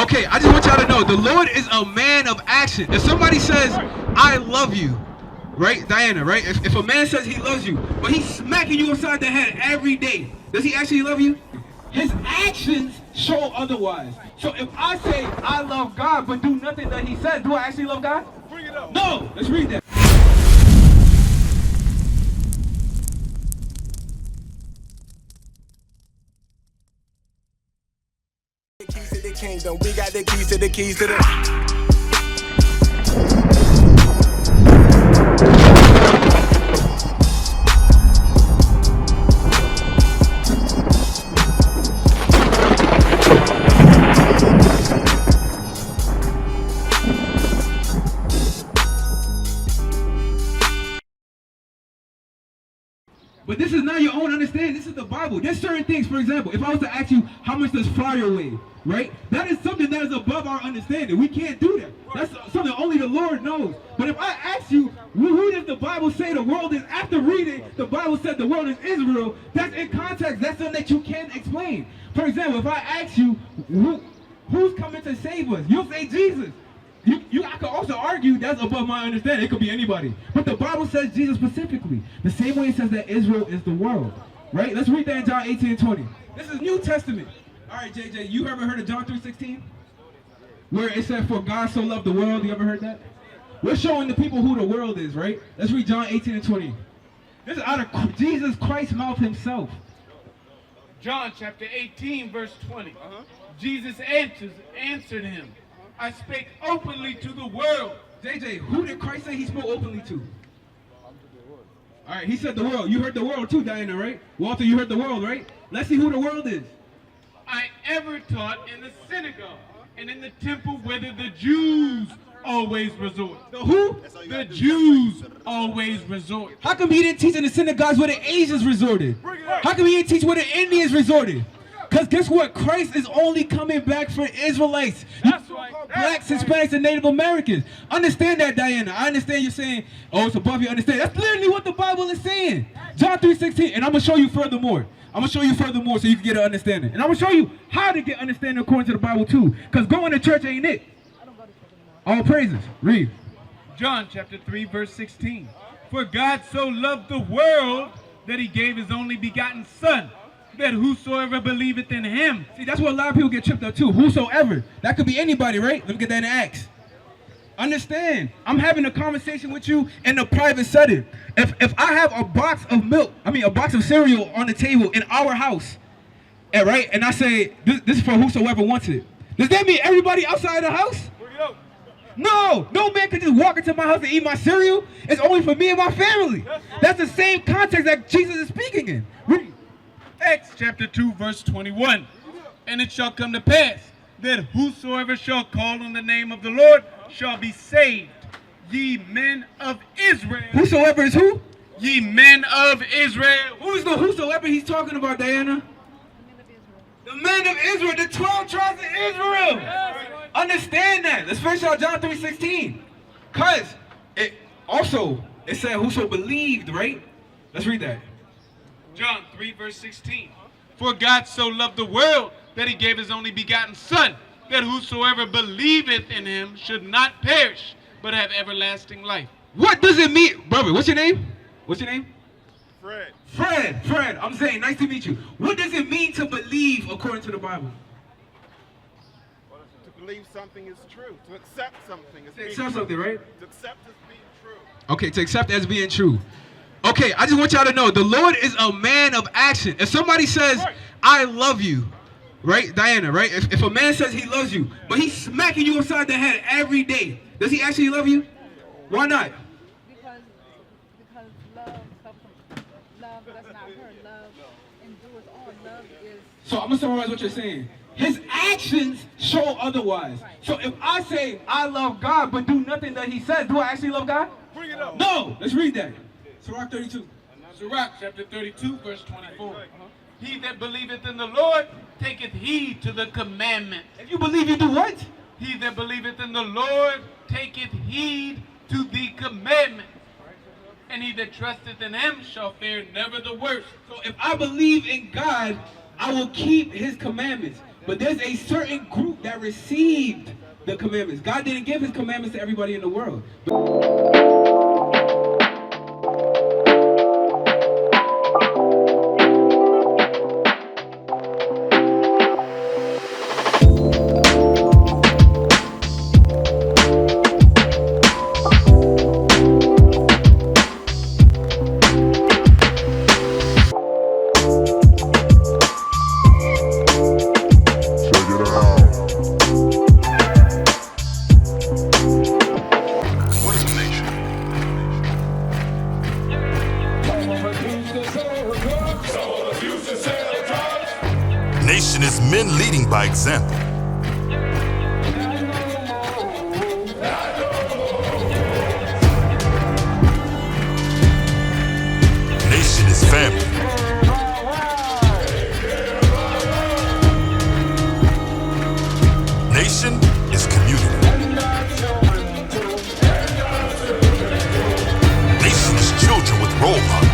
Okay, I just want y'all to know, the Lord is a man of action. If somebody says, I love you, right, Diana, right? If a man says he loves you, but he's smacking you upside the head every day, does he actually love you? His actions show otherwise. So if I say I love God, but do nothing that he says, do I actually love God? Bring it up. No, let's read that. Keys to the kingdom, we got the keys to the But this is not your own understanding. This is the Bible. There's certain things, for example, if I was to ask you how much does fire weigh, right? That is something that is above our understanding. We can't do that. That's something only the Lord knows. But if I ask you, who does the Bible say the world is? After reading, the Bible said the world is Israel. That's in context. That's something that you can't explain. For example, if I ask you, who's coming to save us? You'll say Jesus. I could also argue that's above my understanding. It could be anybody. But the Bible says Jesus specifically. The same way it says that Israel is the world. Right? Let's read that in John 18 and 20. This is New Testament. All right, JJ, you ever heard of John 3:16? Where it said, for God so loved the world. You ever heard that? We're showing the people who the world is, right? Let's read John 18 and 20. This is out of Jesus Christ's mouth himself. John chapter 18, verse 20. Jesus answered him, I spake openly to the world. JJ, who did Christ say he spoke openly to? All right, he said the world. You heard the world too, Diana, right? Walter, you heard the world, right? Let's see who the world is. I ever taught in the synagogue and in the temple whither the Jews always resort. The who? The Jews always resort. How come he didn't teach in the synagogues where the Asians resorted? How come he didn't teach where the Indians resorted? Because guess what? Christ is only coming back for Israelites. That's right. Blacks, Hispanics, and Native Americans. Understand that, Diana. I understand you're saying, oh, it's above you. Understand. That's literally what the Bible is saying. John 3:16. And I'm going to show you furthermore. I'm going to show you furthermore so you can get an understanding. And I'm going to show you how to get understanding according to the Bible too. Because going to church ain't it. All praises. Read. John chapter 3, verse 16. For God so loved the world that he gave his only begotten Son, that whosoever believeth in him. See, that's what a lot of people get tripped up too. Whosoever. That could be anybody, right? Let me get that in Acts. Understand. I'm having a conversation with you in a private setting. If I have a box of milk, a box of cereal on the table in our house, right? And I say, this is for whosoever wants it. Does that mean everybody outside the house? No, no man can just walk into my house and eat my cereal. It's only for me and my family. That's the same context that Jesus is speaking in. Read. Acts chapter 2, verse 21. And it shall come to pass that whosoever shall call on the name of the Lord shall be saved. Ye men of Israel. Whosoever is who? Ye men of Israel. Who is the whosoever he's talking about, Diana? The men of Israel, the 12 tribes of Israel. Understand that. Let's finish out John 3:16. Because it said whoso believed, right? Let's read that. John 3, verse 16. For God so loved the world that he gave his only begotten Son, that whosoever believeth in him should not perish, but have everlasting life. What does it mean? Brother, what's your name? What's your name? Fred. Fred. I'm saying, nice to meet you. What does it mean to believe according to the Bible? Well, to believe something is true. To accept something is being Accept true. something, right? To accept as being true. Okay, to accept as being true. Okay, I just want y'all to know, the Lord is a man of action. If somebody says, I love you, right, Diana, right? If a man says he loves you, but he's smacking you upside the head every day, does he actually love you? Why not? Because love does not hurt. Love endures all. Love is. So I'm going to summarize what you're saying. His actions show otherwise. So if I say I love God, but do nothing that he says, do I actually love God? Bring it up. No. Let's read that. Sirach 32. Sirach chapter 32, verse 24. He that believeth in the Lord taketh heed to the commandment. If you believe, you do what? He that believeth in the Lord taketh heed to the commandment. And he that trusteth in him shall fare never the worse. So if I believe in God, I will keep his commandments. But there's a certain group that received the commandments. God didn't give his commandments to everybody in the world. Nation is men leading by example. Nation is family. Nation is community. Nation is children with role models.